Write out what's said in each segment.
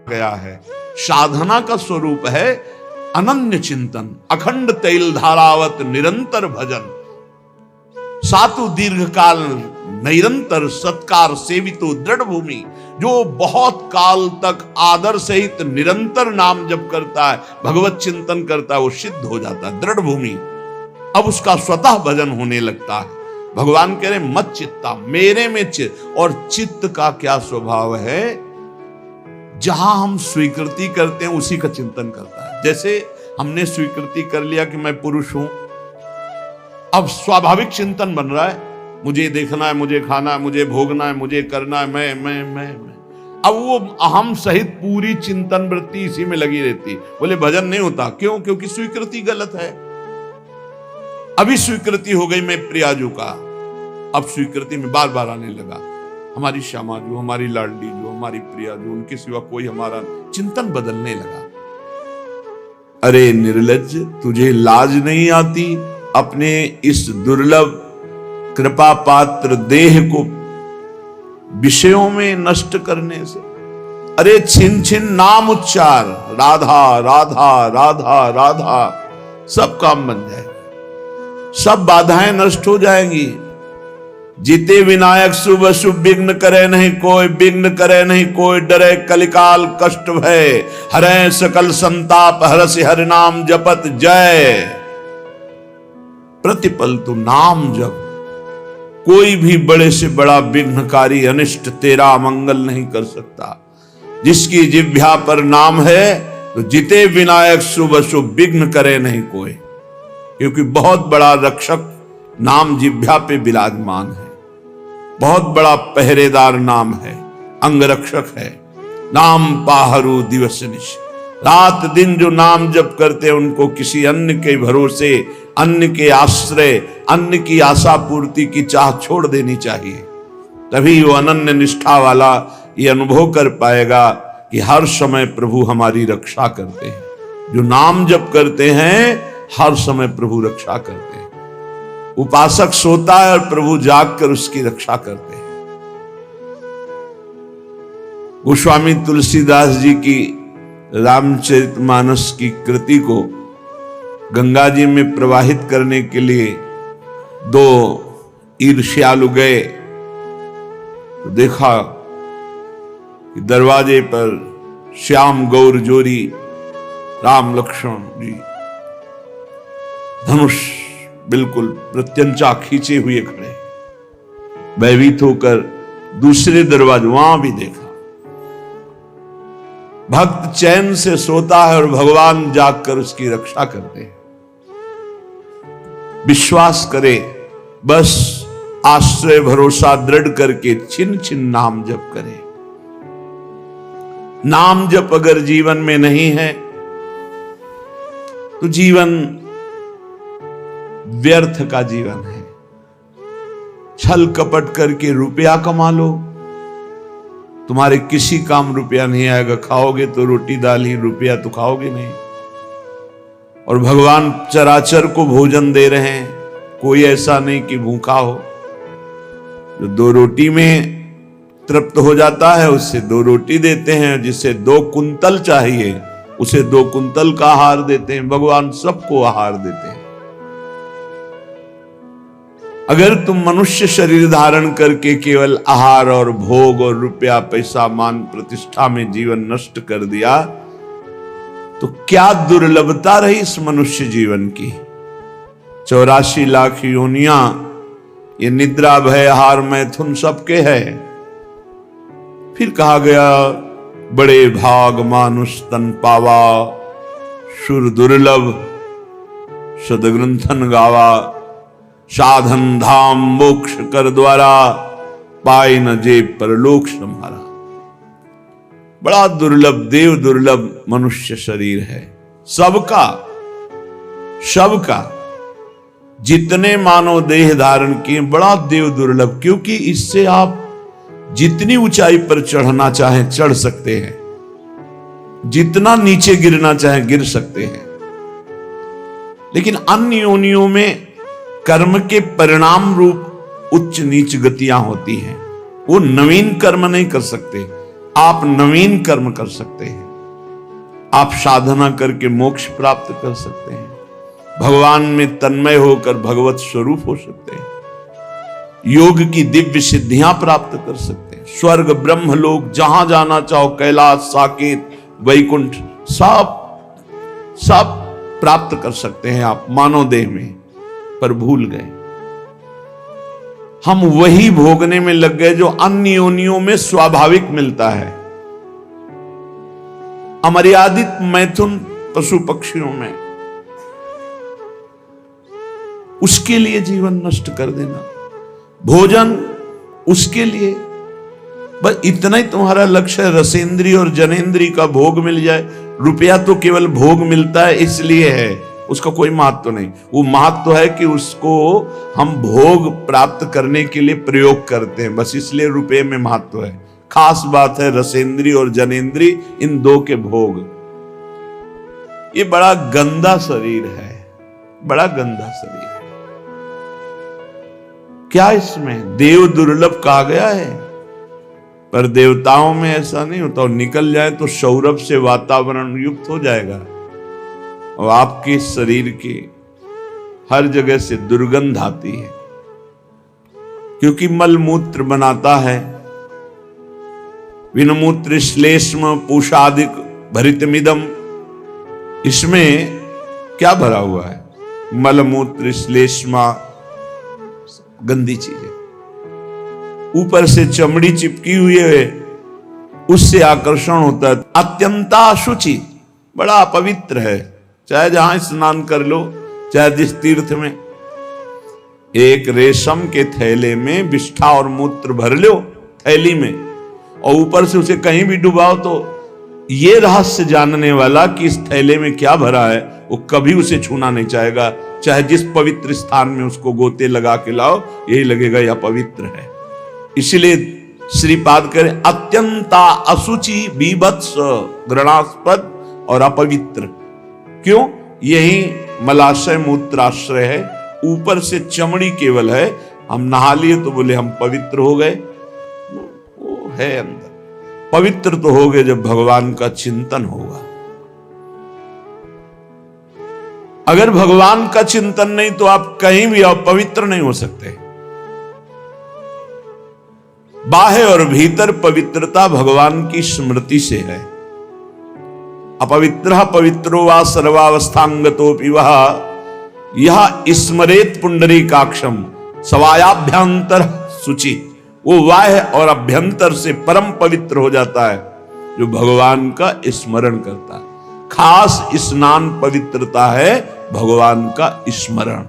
गया है। साधना का स्वरूप है अनन्य चिंतन, अखंड तैल धारावत निरंतर भजन, सातु दीर्घ काल निरंतर सत्कार सेवितो दृढ़ भूमि। जो बहुत काल तक आदर सहित निरंतर नाम जप करता है, भगवत चिंतन करता है, वो सिद्ध हो जाता है, दृढ़ भूमि। अब उसका स्वतः भजन होने लगता है। भगवान कह रहे मत चित्ता, मेरे में चित्त। और चित्त का क्या स्वभाव है? जहां हम स्वीकृति करते हैं उसी का चिंतन करता है। जैसे हमने स्वीकृति कर लिया कि मैं पुरुष हूं, अब स्वाभाविक चिंतन बन रहा है, मुझे देखना है, मुझे खाना है, मुझे भोगना है, मुझे करना है, मैं। अब वो अहम सहित पूरी चिंतन वृत्ति इसी में लगी रहती। बोले भजन नहीं होता, क्यों? क्योंकि स्वीकृति गलत है। अभी स्वीकृति हो गई मैं प्रियाजू का, अब स्वीकृति में बार बार आने लगा हमारी श्यामा जो, हमारी लाडली जो, हमारी प्रिया जो, उनके सिवा कोई हमारा चिंतन बदलने लगा। अरे निर्लज्ज, तुझे लाज नहीं आती अपने इस दुर्लभ कृपा पात्र देह को विषयों में नष्ट करने से? अरे छिन छिन नाम उच्चार, राधा राधा राधा राधा, सब काम बन जाएगा, सब बाधाएं नष्ट हो जाएंगी। जीते विनायक शुभ शुभ विघ्न करे नहीं कोई, विघ्न करे नहीं कोई, डरे कलिकाल कष्ट भय, हरे सकल संताप, हरस हरि नाम जपत जय। प्रतिपल तू नाम जप, कोई भी बड़े से बड़ा विघ्नकारी अनिष्ट तेरा मंगल नहीं कर सकता। जिसकी जिह्वा पर नाम है तो जिते विनायक शुभ शुभ विघ्न करे नहीं कोई, क्योंकि बहुत बड़ा रक्षक नाम जिह्वा पे विराजमान है, बहुत बड़ा पहरेदार नाम है, अंगरक्षक है। नाम पाहरू दिवस निश, रात दिन जो नाम जप करते हैं उनको किसी अन्य के भरोसे, अन्य के आश्रय, अन्य की आशा पूर्ति की चाह छोड़ देनी चाहिए। तभी वो अनन्य निष्ठा वाला ये अनुभव कर पाएगा कि हर समय प्रभु हमारी रक्षा करते हैं। जो नाम जप करते हैं हर समय प्रभु रक्षा करते हैं। उपासक सोता है और प्रभु जागकर उसकी रक्षा करते हैं। गोस्वामी तुलसीदास जी की रामचरितमानस की कृति को गंगा जी में प्रवाहित करने के लिए दो ईर्ष्यालु गए तो देखा कि दरवाजे पर श्याम गौर जोरी राम लक्ष्मण जी धनुष बिल्कुल प्रत्यंचा खींचे हुए खड़े, भयभीत होकर दूसरे दरवाजे वहां भी देखा। भक्त चैन से सोता है और भगवान जागकर उसकी रक्षा करते हैं। विश्वास करे, बस आश्रय भरोसा दृढ़ करके छिन छिन नाम जप करे। नाम जप अगर जीवन में नहीं है तो जीवन व्यर्थ का जीवन है। छल कपट करके रुपया कमा लो, तुम्हारे किसी काम रुपया नहीं आएगा। खाओगे तो रोटी दाल ही, रुपया तो खाओगे नहीं। और भगवान चराचर को भोजन दे रहे हैं, कोई ऐसा नहीं कि भूखा हो। जो दो रोटी में तृप्त हो जाता है उससे दो रोटी देते हैं, जिसे 2 कुंतल चाहिए उसे 2 कुंतल का आहार देते हैं। भगवान सबको आहार देते हैं। अगर तुम मनुष्य शरीर धारण करके केवल आहार और भोग और रुपया पैसा मान प्रतिष्ठा में जीवन नष्ट कर दिया तो क्या दुर्लभता रही इस मनुष्य जीवन की। 84 लाख योनियां, ये निद्रा भय आहार मैथुन सबके है। फिर कहा गया बड़े भाग मानुष तन पावा, सुर दुर्लभ सदग्रंथन गावा, साधन धाम मोक्ष कर द्वारा, पाए न जे परलोक सम्हारा। बड़ा दुर्लभ, देव दुर्लभ मनुष्य शरीर है। सबका जितने मानव देह धारण किए बड़ा देव दुर्लभ, क्योंकि इससे आप जितनी ऊंचाई पर चढ़ना चाहें चढ़ सकते हैं, जितना नीचे गिरना चाहें गिर सकते हैं। लेकिन अन्य योनियों में कर्म के परिणाम रूप उच्च नीच गतियां होती हैं। वो नवीन कर्म नहीं कर सकते। आप नवीन कर्म कर सकते हैं, आप साधना करके मोक्ष प्राप्त कर सकते हैं, भगवान में तन्मय होकर भगवत स्वरूप हो सकते हैं, योग की दिव्य सिद्धियां प्राप्त कर सकते हैं, स्वर्ग ब्रह्मलोक जहां जाना चाहो, कैलाश, साकेत, वैकुंठ, सब प्राप्त कर सकते हैं आप मानव देह में। पर भूल गए, हम वही भोगने में लग गए जो अन्य योनियों में स्वाभाविक मिलता है, अमर्यादित मैथुन पशु पक्षियों में। उसके लिए जीवन नष्ट कर देना, भोजन उसके लिए, बस इतना ही तुम्हारा लक्ष्य है, रसेंद्री और जनेंद्री का भोग मिल जाए। रुपया तो केवल भोग मिलता है इसलिए है, उसका कोई महत्व नहीं। वो महत्व है कि उसको हम भोग प्राप्त करने के लिए प्रयोग करते हैं, बस इसलिए रुपये में महत्व है। खास बात है रसेंद्री और जनेंद्री, इन दो के भोग। ये बड़ा गंदा शरीर है, बड़ा गंदा शरीर है। क्या इसमें देव दुर्लभ कहा गया है, पर देवताओं में ऐसा नहीं होता। और निकल जाए तो सौरभ से वातावरण युक्त हो जाएगा और आपके शरीर के हर जगह से दुर्गंध आती है, क्योंकि मलमूत्र बनाता है। विनमूत्र श्लेष्म पूषादिक भरितमिदम, इसमें क्या भरा हुआ है? मलमूत्र श्लेष्मा, गंदी चीजें। ऊपर से चमड़ी चिपकी हुई है, उससे आकर्षण होता है। अत्यंता अशुचि, बड़ा अपवित्र है। चाहे जहां स्नान कर लो, चाहे जिस तीर्थ में, एक रेशम के थैले में विष्ठा और मूत्र भर लो थैली में, और ऊपर से उसे कहीं भी डुबाओ, तो ये रहस्य जानने वाला कि इस थैले में क्या भरा है, वो कभी उसे छूना नहीं चाहेगा। चाहे जिस पवित्र स्थान में उसको गोते लगा के लाओ, यही लगेगा यह पवित्र है। इसलिए श्रीपाद करें अत्यंता अशुचि, बीभत्स, घृणास्पद और अपवित्र। क्यों? यही मलाशय मूत्राश्रय है, ऊपर से चमड़ी केवल है। हम नहा लिए तो बोले हम पवित्र हो गए, वो है अंदर। पवित्र तो हो गए जब भगवान का चिंतन होगा। अगर भगवान का चिंतन नहीं तो आप कहीं भी पवित्र नहीं हो सकते। बाह्य और भीतर पवित्रता भगवान की स्मृति से है। अपवित्र पवित्रो वा सर्वावस्थांगतोपि वह यह स्मरेत पुंडरीकाक्षम सवायाभ्यंतर शुचि। वो बाह्य और अभ्यंतर से परम पवित्र हो जाता है जो भगवान का स्मरण करता है। खास स्नान पवित्रता है भगवान का स्मरण।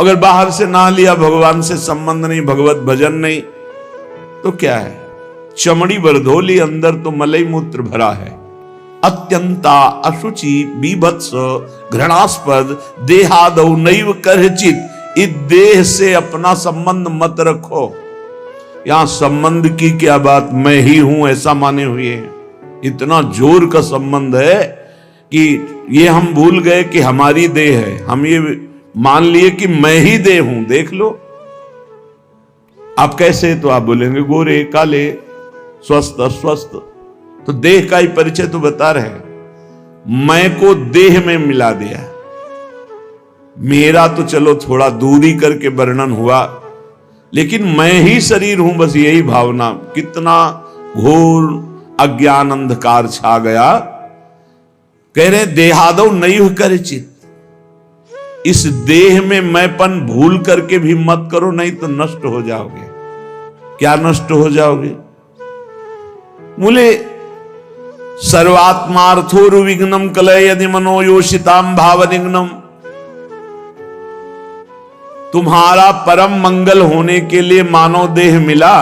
अगर बाहर से नहा लिया, भगवान से संबंध नहीं, भगवत भजन नहीं, तो क्या है? चमड़ी बरधोली, अंदर तो मलई मूत्र भरा है। अत्यंता अशुचि, बीभत्स, घृणास्पद, देहादौ नैव करचित। इस देह से अपना संबंध मत रखो। यहां संबंध की क्या बात, मैं ही हूं ऐसा माने हुए हैं। इतना जोर का संबंध है कि ये हम भूल गए कि हमारी देह है। हम ये मान लिए कि मैं ही देह हूं। देख लो आप कैसे, तो आप बोलेंगे गोरे काले, स्वस्थ अस्वस्थ, तो देह का ही परिचय तो बता रहे। मैं को देह में मिला दिया। मेरा तो चलो थोड़ा दूरी करके वर्णन हुआ, लेकिन मैं ही शरीर हूं, बस यही भावना। कितना घोर अज्ञान अंधकार छा गया। कह रहे देहादौ नैव करचित। इस देह में मैंपन भूल करके भी मत करो, नहीं तो नष्ट हो जाओगे। क्या नष्ट हो जाओगे? बोले सर्वात्मार्थोरुविघ्नम कलय यदि मनोयोषिताम भावनिघ्नम। तुम्हारा परम मंगल होने के लिए मानव देह मिला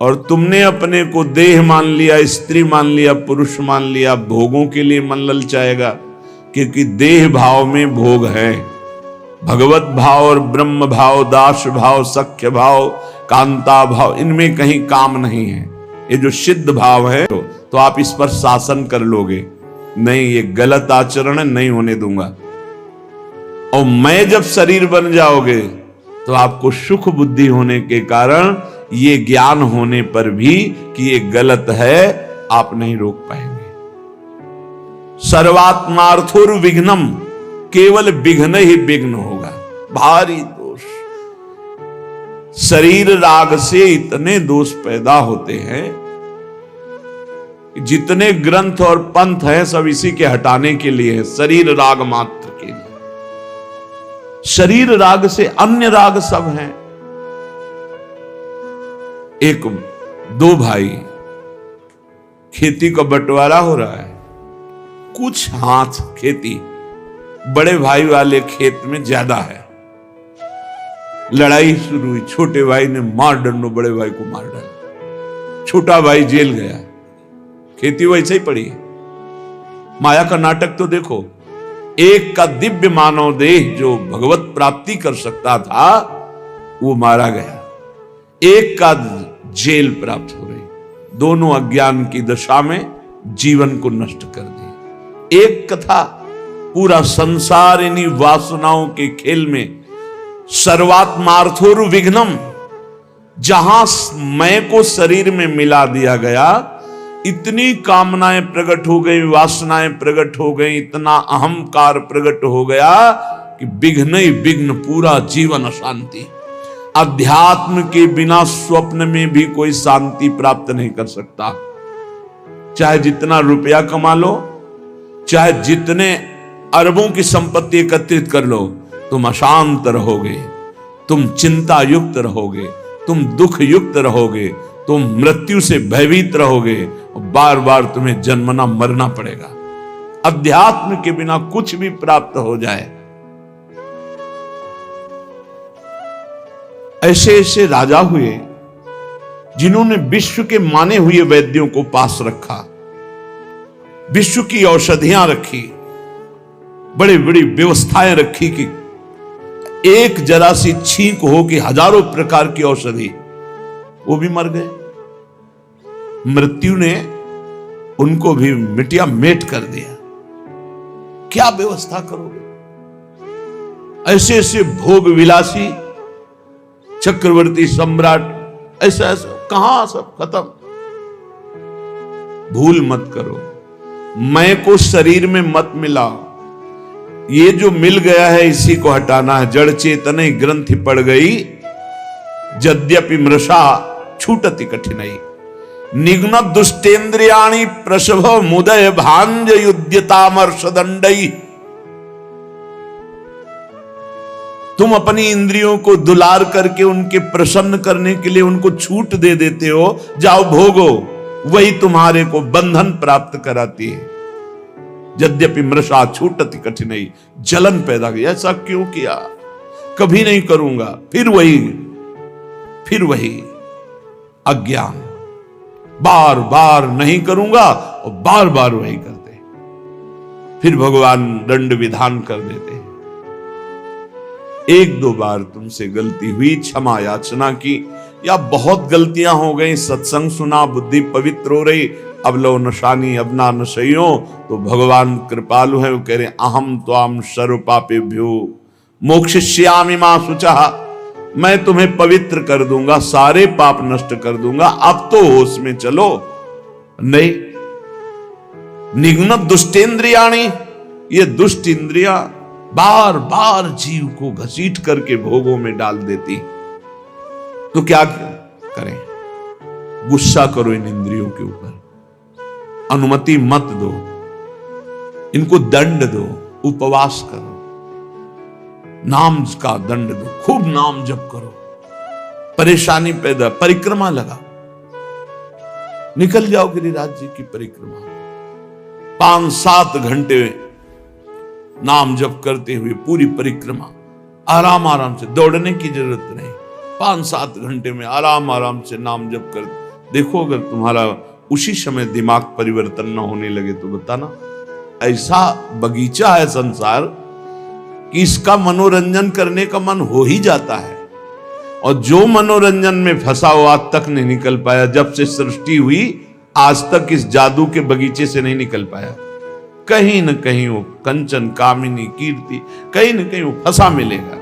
और तुमने अपने को देह मान लिया, स्त्री मान लिया, पुरुष मान लिया। भोगों के लिए मन ललचाएगा, क्योंकि देह भाव में भोग है। भगवत भाव और ब्रह्म भाव, दास भाव, सख्य भाव, कांता भाव, इनमें कहीं काम नहीं है। ये जो सिद्ध भाव है तो आप इस पर शासन कर लोगे। नहीं, ये गलत आचरण है, नहीं होने दूंगा। और मैं जब शरीर बन जाओगे तो आपको सुख बुद्धि होने के कारण ये ज्ञान होने पर भी कि ये गलत है आप नहीं रोक पाएंगे। सर्वात्मार्थोर विघ्नम, केवल विघ्न ही विघ्न होगा, भारी दोष। शरीर राग से इतने दोष पैदा होते हैं, जितने ग्रंथ और पंथ हैं सब इसी के हटाने के लिए है, शरीर राग मात्र के लिए। शरीर राग से अन्य राग सब हैं। एक दो भाई, खेती का बंटवारा हो रहा है, कुछ हाथ खेती बड़े भाई वाले खेत में ज्यादा है, लड़ाई शुरू हुई, छोटे भाई ने मार डंडो बड़े भाई को मार डाला, छोटा भाई जेल गया, खेती वैसे ही पड़ी। माया का नाटक तो देखो, एक का दिव्य मानव देह जो भगवत प्राप्ति कर सकता था वो मारा गया, एक का जेल प्राप्त हो रही, दोनों अज्ञान की दशा में जीवन को नष्ट कर दी। एक कथा, पूरा संसार इन्हीं वासनाओं के खेल में, सर्वात्मार्थोर विघ्नम, जहां मैं को शरीर में मिला दिया गया, इतनी कामनाएं प्रकट हो गई, वासनाएं प्रकट हो गई, इतना अहंकार प्रकट हो गया कि विघ्न ही विघ्न, पूरा जीवन अशांति। अध्यात्म के बिना स्वप्न में भी कोई शांति प्राप्त नहीं कर सकता। चाहे जितना रुपया कमा लो, चाहे जितने अरबों की संपत्ति एकत्रित कर लो, तुम अशांत रहोगे, तुम चिंता युक्त रहोगे, तुम दुख युक्त रहोगे, तुम मृत्यु से भयभीत रहोगे, और बार बार तुम्हें जन्मना मरना पड़ेगा। अध्यात्म के बिना कुछ भी प्राप्त हो जाए। ऐसे ऐसे राजा हुए जिन्होंने विश्व के माने हुए वैद्यों को पास रखा, विश्व की औषधियां रखी, बड़ी बड़ी व्यवस्थाएं रखी कि एक जरा सी छींक हो कि हजारों प्रकार की औषधि, वो भी मर गए। मृत्यु ने उनको भी मिटिया मेट कर दिया। क्या व्यवस्था करोगे? ऐसे ऐसे भोग विलासी चक्रवर्ती सम्राट, ऐसा ऐसा कहां सब खत्म। भूल मत करो, मैं को शरीर में मत मिलाओ, ये जो मिल गया है इसी को हटाना है। जड़ चेतन ग्रंथि पड़ गई, यद्यपि मृषा छूटति कठिनाई, निघ्न दुष्टेन्द्रियाणि प्रसभ मुदय भांज युद्यतामर्षदंडई। तुम अपनी इंद्रियों को दुलार करके उनके प्रसन्न करने के लिए उनको छूट दे देते हो, जाओ भोगो, वही तुम्हारे को बंधन प्राप्त कराती है। यद्यपि मृषा छूटति कठिनाई, जलन पैदा की, ऐसा क्यों किया, कभी नहीं करूंगा, फिर वही अज्ञान, बार बार नहीं करूंगा और बार बार वही करते, फिर भगवान दंड विधान कर देते हैं। एक दो बार तुमसे गलती हुई, क्षमा याचना की, या बहुत गलतियां हो गई, सत्संग सुना, बुद्धि पवित्र हो रही, अब लो नशानी अब ना नशइयो, तो भगवान कृपालु है, वो कह रहे अहम त्वाम सर्व पापेभ्यो मोक्षयिष्यामि मा शुचः, मैं तुम्हें पवित्र कर दूंगा, सारे पाप नष्ट कर दूंगा, अब तो होश में चलो। नहीं, निघ्न दुष्टेन्द्रियाणि, ये दुष्ट इंद्रियां बार बार जीव को घसीट करके भोगों में डाल देती। तो क्या करें? गुस्सा करो इन इंद्रियों के ऊपर, अनुमति मत दो, इनको दंड दो, उपवास करो, नाम का दंड दो, खूब नाम जप करो, परेशानी पैदा, परिक्रमा लगाओ, निकल जाओ गिरिराज जी की परिक्रमा, 5-7 घंटे नाम जप करते हुए पूरी परिक्रमा, आराम आराम से, दौड़ने की जरूरत नहीं, 5-7 घंटे में आराम आराम से नाम जप कर देखो। अगर तुम्हारा उसी समय दिमाग परिवर्तन न होने लगे तो बताना। ऐसा बगीचा है संसार कि इसका मनोरंजन करने का मन हो ही जाता है, और जो मनोरंजन में फंसा हुआ आज तक नहीं निकल पाया, जब से सृष्टि हुई आज तक इस जादू के बगीचे से नहीं निकल पाया। कहीं न कहीं वो कंचन, कामिनी, कीर्ति, कहीं न कहीं वो फंसा मिलेगा।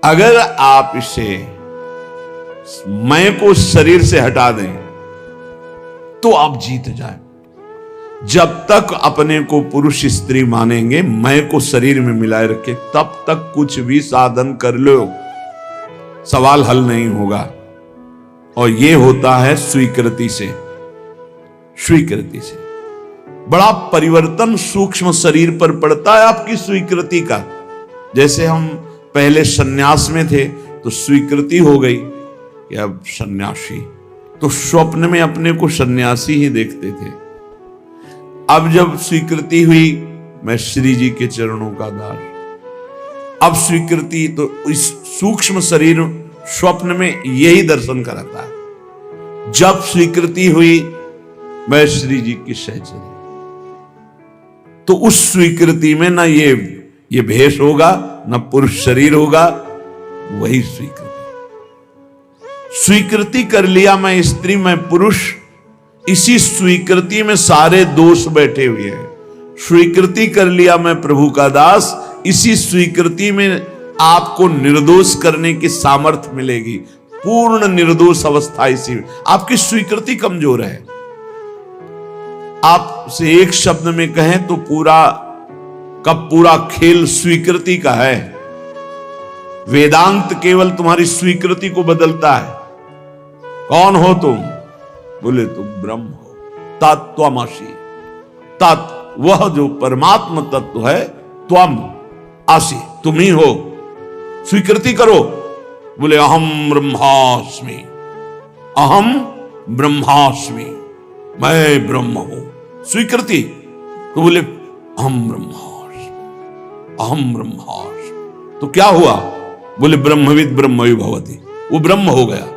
अगर आप इसे मैं को शरीर से हटा दें तो आप जीत जाए। जब तक अपने को पुरुष स्त्री मानेंगे, मैं को शरीर में मिलाए रखे, तब तक कुछ भी साधन कर लो, सवाल हल नहीं होगा। और यह होता है स्वीकृति से। स्वीकृति से बड़ा परिवर्तन सूक्ष्म शरीर पर पड़ता है आपकी स्वीकृति का। जैसे हम पहले सन्यास में थे तो स्वीकृति हो गई कि अब सन्यासी, तो स्वप्न में अपने को सन्यासी ही देखते थे। अब जब स्वीकृति हुई, मैं श्री जी के चरणों का दास, अब स्वीकृति, तो इस सूक्ष्म शरीर स्वप्न में यही दर्शन कराता है। जब स्वीकृति हुई, मैं श्री जी की सहचरी, तो उस स्वीकृति में ना ये भेष होगा, ना पुरुष शरीर होगा, वही स्वीकृति। स्वीकृति कर लिया मैं स्त्री मैं पुरुष, इसी स्वीकृति में सारे दोष बैठे हुए हैं। स्वीकृति कर लिया मैं प्रभु का दास, इसी स्वीकृति में आपको निर्दोष करने की सामर्थ्य मिलेगी। पूर्ण निर्दोष अवस्था इसी में। आपकी स्वीकृति कमजोर है। आपसे एक शब्द में कहें तो पूरा का पूरा खेल स्वीकृति का है। वेदांत केवल तुम्हारी स्वीकृति को बदलता है। कौन हो तुम? बोले तुम ब्रह्म हो, तत्त्वमसि। तत् वह जो परमात्मा तत्व है, त्वम असि तुम ही हो। स्वीकृति करो। बोले अहम ब्रह्मास्मि, अहम ब्रह्मास्मि, मैं ब्रह्म हूं। स्वीकृति। तो बोले अहम ब्रह्मास्मि, अहम ब्रह्मास्मि। तो क्या हुआ? बोले ब्रह्मविद ब्रह्मवि भवति, वो ब्रह्म हो गया।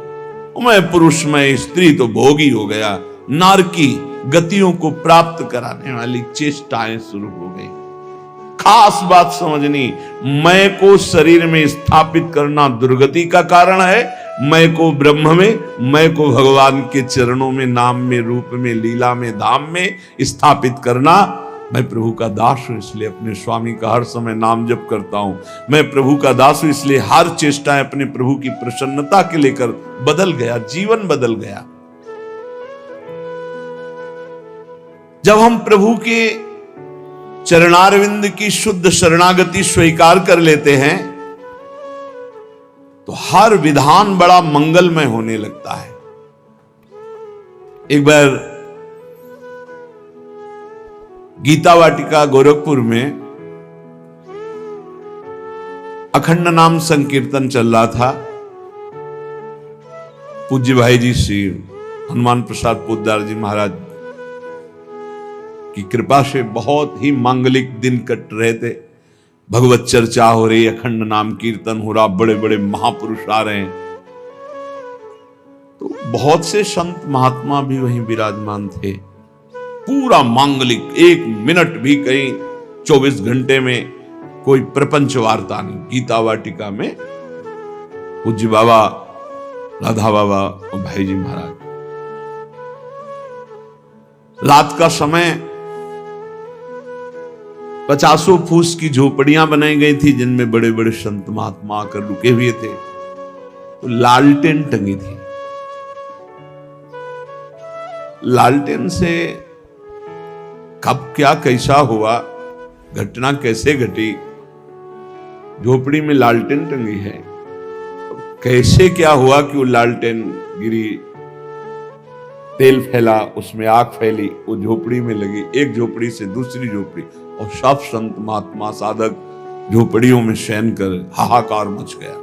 मैं पुरुष मैं स्त्री तो भोगी हो गया। नारकी गतियों को प्राप्त कराने वाली चेष्टाएं शुरू हो गई। खास बात समझनी, मैं को शरीर में स्थापित करना दुर्गति का कारण है। मैं को ब्रह्म में, मैं को भगवान के चरणों में, नाम में, रूप में, लीला में, धाम में स्थापित करना। मैं प्रभु का दास हूं, इसलिए अपने स्वामी का हर समय नाम जप करता हूं। मैं प्रभु का दास हूं, इसलिए हर चेष्टाएं अपने प्रभु की प्रसन्नता के लेकर बदल गया, जीवन बदल गया। जब हम प्रभु के चरणारविंद की शुद्ध शरणागति स्वीकार कर लेते हैं तो हर विधान बड़ा मंगलमय होने लगता है। एक बार गीता वाटिका गोरखपुर में अखंड नाम संकीर्तन चल रहा था। पूज्य भाई जी श्री हनुमान प्रसाद पोद्दार जी महाराज की कृपा से बहुत ही मांगलिक दिन कट रहे थे। भगवत चर्चा हो रही, अखंड नाम कीर्तन हो रहा, बड़े बड़े महापुरुष आ रहे हैं। तो बहुत से संत महात्मा भी वहीं विराजमान थे। पूरा मांगलिक, एक मिनट भी कहीं 24 घंटे में कोई प्रपंच वार्ता नहीं। गीता वाटिका में पूज्य बाबा, राधा बाबा और भाई जी महाराज। रात का समय 50 फूस की झोपड़ियां बनाई गई थी जिनमें बड़े बड़े संत महात्मा आकर रुके हुए थे। तो लालटेन टंगी थी। लालटेन से कब क्या कैसा हुआ, घटना कैसे घटी, झोपड़ी में लालटेन टंगी है, कैसे क्या हुआ कि वो लालटेन गिरी, तेल फैला, उसमें आग फैली, वो झोपड़ी में लगी, एक झोपड़ी से दूसरी झोपड़ी, और सब संत महात्मा साधक झोपड़ियों में शयन कर हाहाकार मच गया।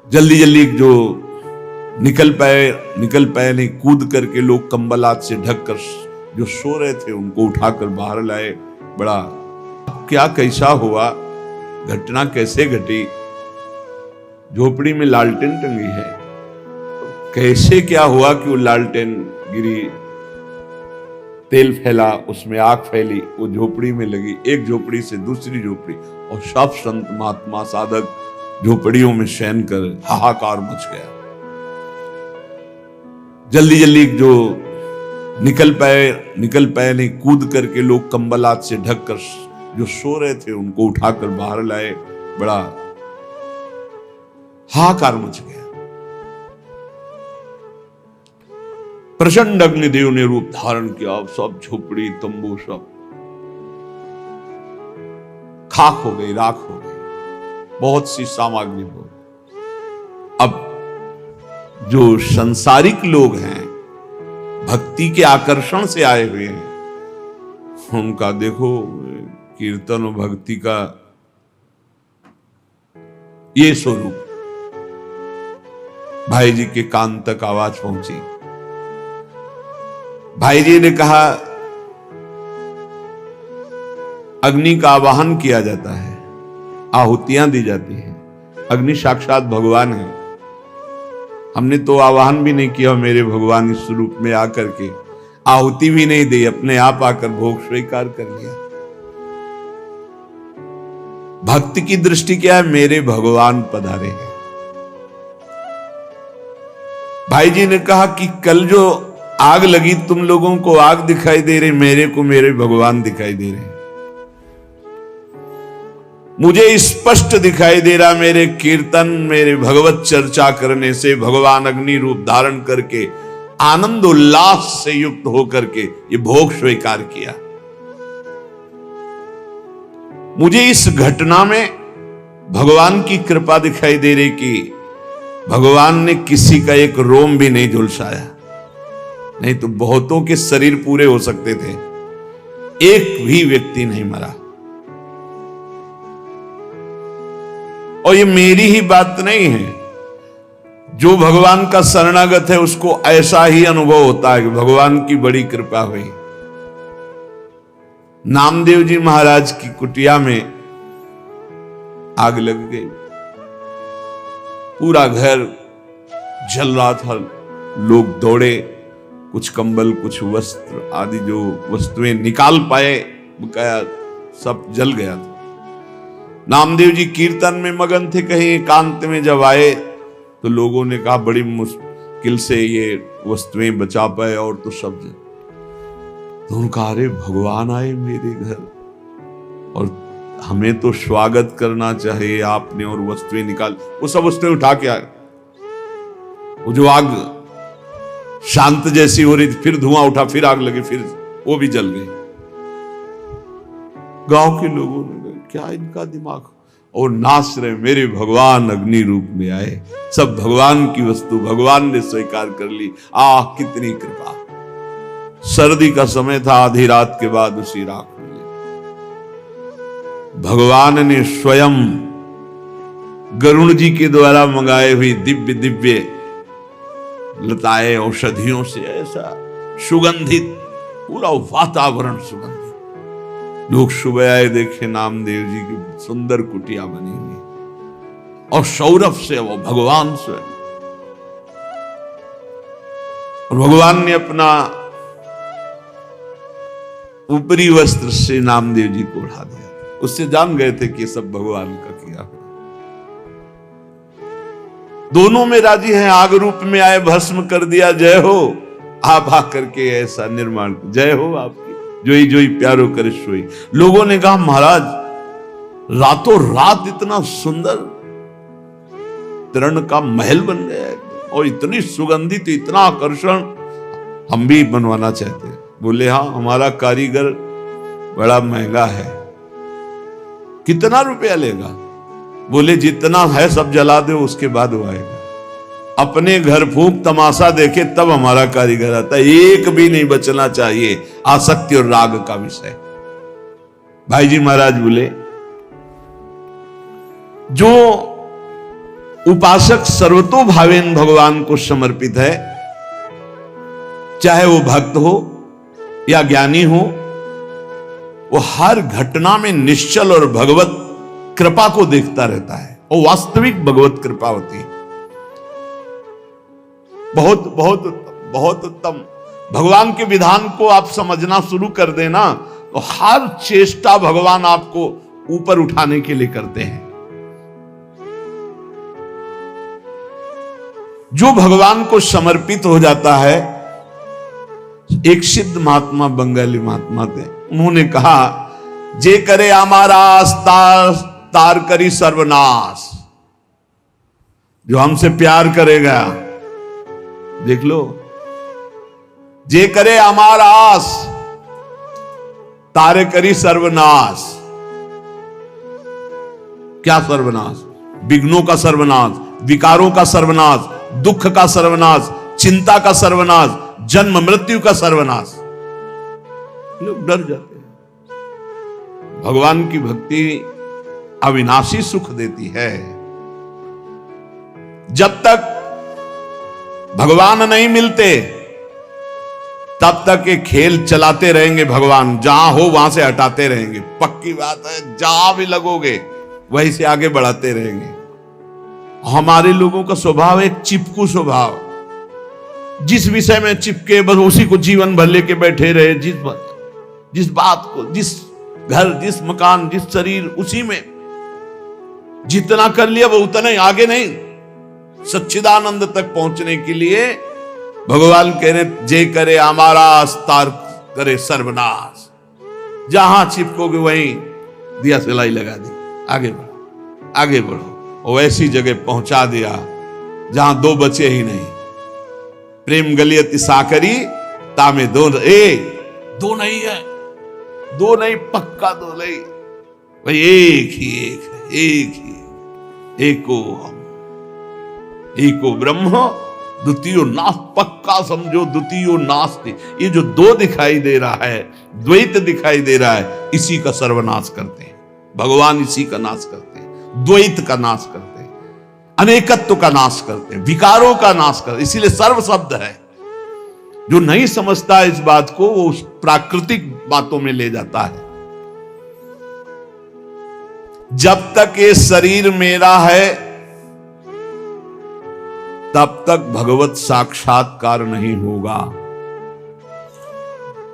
जल्दी जल्दी जो निकल पाए नहीं, कूद करके लोग कंबल हाथ से ढककर जो सो रहे थे उनको उठाकर बाहर लाए। बड़ा क्या कैसा हुआ, घटना कैसे घटी, झोपड़ी में लालटेन टंगी है, कैसे क्या हुआ कि वो लालटेन गिरी, तेल फैला, उसमें आग फैली, वो झोपड़ी में लगी, एक झोपड़ी से दूसरी झोपड़ी, और सब संत महात्मा साधक झोपड़ियों में शयन कर हाहाकार मच गया। जल्दी जल्दी जो निकल पाए नहीं, कूद करके लोग कंबल हाथ से ढककर जो सो रहे थे उनको उठाकर बाहर लाए। बड़ा हाहाकार मच गया। प्रचंड अग्निदेव ने रूप धारण किया, सब झोपड़ी तंबू सब खाक हो गई, राख हो गई, बहुत सी सामग्री हो। अब जो संसारिक लोग हैं, भक्ति के आकर्षण से आए हुए हैं, उनका देखो कीर्तन और भक्ति का ये स्वरूप। भाई जी के कान तक आवाज पहुंची। भाई जी ने कहा अग्नि का आवाहन किया जाता है, आहुतियां दी जाती हैं। अग्नि साक्षात भगवान है। हमने तो आवाहन भी नहीं किया, मेरे भगवान इस रूप में आकर के आहुति भी नहीं दी, अपने आप आकर भोग स्वीकार कर लिया। भक्ति की दृष्टि क्या है? मेरे भगवान पधारे हैं। भाई जी ने कहा कि कल जो आग लगी, तुम लोगों को आग दिखाई दे रही, मेरे को मेरे भगवान दिखाई दे रहे। मुझे स्पष्ट दिखाई दे रहा, मेरे कीर्तन, मेरे भगवत चर्चा करने से भगवान अग्नि रूप धारण करके आनंद उल्लास से युक्त होकर के ये भोग स्वीकार किया। मुझे इस घटना में भगवान की कृपा दिखाई दे रही कि भगवान ने किसी का एक रोम भी नहीं झुलसाया, नहीं तो बहुतों के शरीर पूरे हो सकते थे, एक भी व्यक्ति नहीं मरा। और ये मेरी ही बात नहीं है, जो भगवान का शरणागत है उसको ऐसा ही अनुभव होता है कि भगवान की बड़ी कृपा हुई। नामदेव जी महाराज की कुटिया में आग लग गई, पूरा घर जल रहा था। लोग दौड़े, कुछ कंबल, कुछ वस्त्र आदि जो वस्तुएं निकाल पाए, बकाया सब जल गया था। नामदेव जी कीर्तन में मगन थे, कहीं एकांत में जब आए तो लोगों ने कहा बड़ी मुश्किल से ये वस्तुएं बचा पाए, और तो सब जल। तो उनका अरे भगवान आए मेरे घर और हमें तो स्वागत करना चाहिए आपने, और वस्तुएं निकाल, वो सब वस्तुएं उठा के आए। वो जो आग शांत जैसी हो रही थी, फिर धुआं उठा, फिर आग लगी, फिर वो भी जल गई। गांव के लोगों ने क्या इनका दिमाग, और नाच रहे, मेरे भगवान अग्नि रूप में आए, सब भगवान की वस्तु भगवान ने स्वीकार कर ली। आह कितनी कृपा। सर्दी का समय था, आधी रात के बाद उसी राख में भगवान ने स्वयं गरुण जी के द्वारा मंगाए हुई दिव्य दिव्य लताएं औषधियों से ऐसा सुगंधित पूरा वातावरण सुगंधित। लोग सुबह आए, देखे नामदेव जी की सुंदर कुटिया बनी हुई और सौरभ से वो भगवान स्वयं। और भगवान ने अपना ऊपरी वस्त्र से नामदेव जी को उड़ा दिया। उससे जान गए थे कि सब भगवान का किया हुआ। दोनों में राजी हैं, आग रूप में आए, भस्म कर दिया, जय हो। आप आकर के ऐसा निर्माण, जय हो आपकी, जोई जोई प्यारो करे सोई। लोगों ने कहा महाराज रातों रात इतना सुंदर तरण का महल बन गया है और इतनी सुगंधित, इतना आकर्षण, हम भी बनवाना चाहते हैं। बोले हाँ, हमारा कारीगर बड़ा महंगा है। कितना रुपया लेगा? बोले जितना है सब जला दो, उसके बाद वो आएगा। अपने घर फूंक तमाशा देखे तब हमारा कारीगर आता है, एक भी नहीं बचना चाहिए। आसक्ति और राग का विषय। भाई जी महाराज बोले जो उपासक सर्वतोभावेन भगवान को समर्पित है, चाहे वो भक्त हो या ज्ञानी हो, वो हर घटना में निश्चल और भगवत कृपा को देखता रहता है। और वास्तविक भगवत कृपा होती है। बहुत बहुत बहुत उत्तम। भगवान के विधान को आप समझना शुरू कर देना तो हर चेष्टा भगवान आपको ऊपर उठाने के लिए करते हैं। जो भगवान को समर्पित हो जाता है, एक सिद्ध महात्मा, बंगाली महात्मा थे, उन्होंने कहा जे करे हमारा तार करी सर्वनाश। जो हमसे प्यार करेगा। देख लो, जे करे हमारा आस, तारे करी सर्वनाश। क्या सर्वनाश? विघ्नों का सर्वनाश, विकारों का सर्वनाश, दुख का सर्वनाश, चिंता का सर्वनाश, जन्म मृत्यु का सर्वनाश। लोग डर जाते हैं। भगवान की भक्ति अविनाशी सुख देती है। जब तक भगवान नहीं मिलते तब तक ये खेल चलाते रहेंगे भगवान, जहां हो वहां से हटाते रहेंगे। पक्की बात है, जहां भी लगोगे वहीं से आगे बढ़ाते रहेंगे। हमारे लोगों का स्वभाव एक चिपकू स्वभाव, जिस विषय में चिपके बस उसी को जीवन भर लेके बैठे रहे। जिस बात को, जिस घर, जिस मकान, जिस शरीर, उसी में जितना कर लिया वो उतना ही, आगे नहीं। सच्चिदानंद तक पहुंचने के लिए भगवान कह रहे, जे करे हमारा तार करे सर्वनाश। जहां चिपकोगे वहीं दिया सिलाई लगा दी, आगे बढ़ो, आगे बढ़ो। और ऐसी जगह पहुंचा दिया जहां दो बचे ही नहीं। प्रेम गलियत साकरी तामे दो नहीं है, दो नहीं, पक्का दो नहीं भाई, एक ही एक है, एक ही, एको हम, एको ब्रह्म द्वितीयो नास्ति। पक्का समझो, द्वितीयो नास्ति। ये जो दो दिखाई दे रहा है, द्वैत दिखाई दे रहा है, इसी का सर्वनाश करते हैं भगवान। इसी का नाश करते हैं, द्वैत का नाश करते हैं, अनेकत्व का नाश करते हैं, विकारों का नाश करते हैं। इसीलिए सर्व शब्द है। जो नहीं समझता इस बात को, वो उस प्राकृतिक बातों में ले जाता है। जब तक ये शरीर मेरा है तब तक भगवत साक्षात्कार नहीं होगा।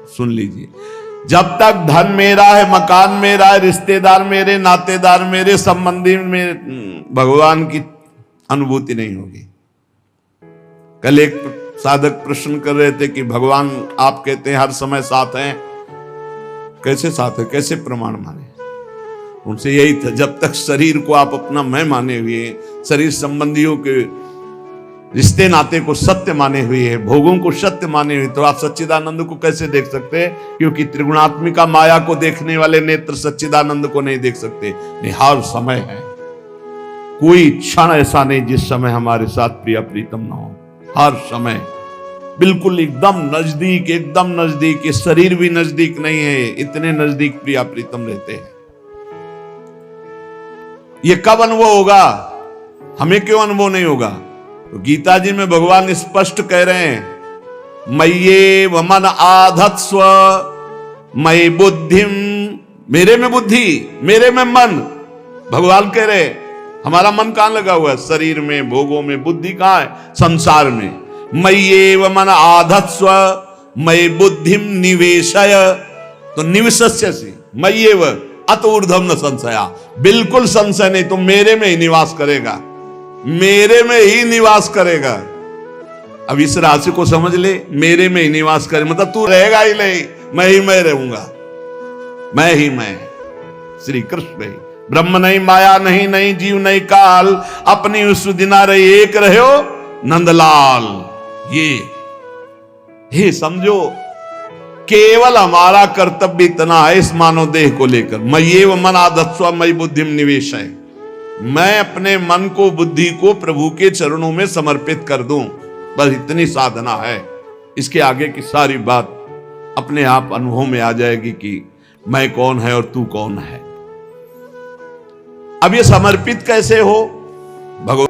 सुन लीजिए, जब तक धन मेरा है, मकान मेरा है, रिश्तेदार मेरे, नातेदार मेरे, संबंधी में भगवान की अनुभूति नहीं होगी। कल एक साधक प्रश्न कर रहे थे कि भगवान आप कहते हैं हर समय साथ हैं, कैसे साथ है, कैसे प्रमाण माने? उनसे यही था, जब तक शरीर को आप अपना मैं माने हुए, शरीर संबंधियों के रिश्ते नाते को सत्य माने हुए है, भोगों को सत्य माने हुए, तो आप सच्चिदानंद को कैसे देख सकते हैं? क्योंकि त्रिगुणात्मिका माया को देखने वाले नेत्र सच्चिदानंद को नहीं देख सकते। नहीं, हर समय है, कोई क्षण ऐसा नहीं जिस समय हमारे साथ प्रिय प्रीतम ना हो। हर समय बिल्कुल एकदम नजदीक, एकदम नजदीक। ये शरीर भी नजदीक नहीं है, इतने नजदीक प्रिय प्रीतम रहते हैं। ये कब अनुभव होगा? हमें क्यों अनुभव नहीं होगा? तो गीता जी में भगवान स्पष्ट कह रहे हैं, मय्येव मन आधत्स्व मयि बुद्धिम। मेरे में बुद्धि, मेरे में मन। भगवान कह रहे हमारा मन कहां लगा हुआ है? शरीर में, भोगों में। बुद्धि कहां है? संसार में। मय्येव मन आधत्स्व मयि बुद्धिम निवेशय। तो निवेशस्यसि मय्येव अत ऊर्ध्वं न संशया। बिल्कुल संशय नहीं, तो मेरे में ही निवास करेगा, मेरे में ही निवास करेगा। अब इस राशि को समझ ले, मेरे में ही निवास करे मतलब तू रहेगा ही नहीं, मैं ही मैं रहूंगा, मैं ही मैं। श्री कृष्ण ही ब्रह्म नहीं, माया नहीं, नहीं जीव नहीं काल, अपनी उस दिना रही एक रहो नंदलाल। ये समझो, केवल हमारा कर्तव्य इतना है इस मानव देह को लेकर, मय्येव मन आधत्स्व मयि बुद्धिम निवेशय। मैं अपने मन को, बुद्धि को प्रभु के चरणों में समर्पित कर दूं, बस इतनी साधना है। इसके आगे की सारी बात अपने आप अनुभव में आ जाएगी कि मैं कौन है और तू कौन है। अब ये समर्पित कैसे हो? भगवान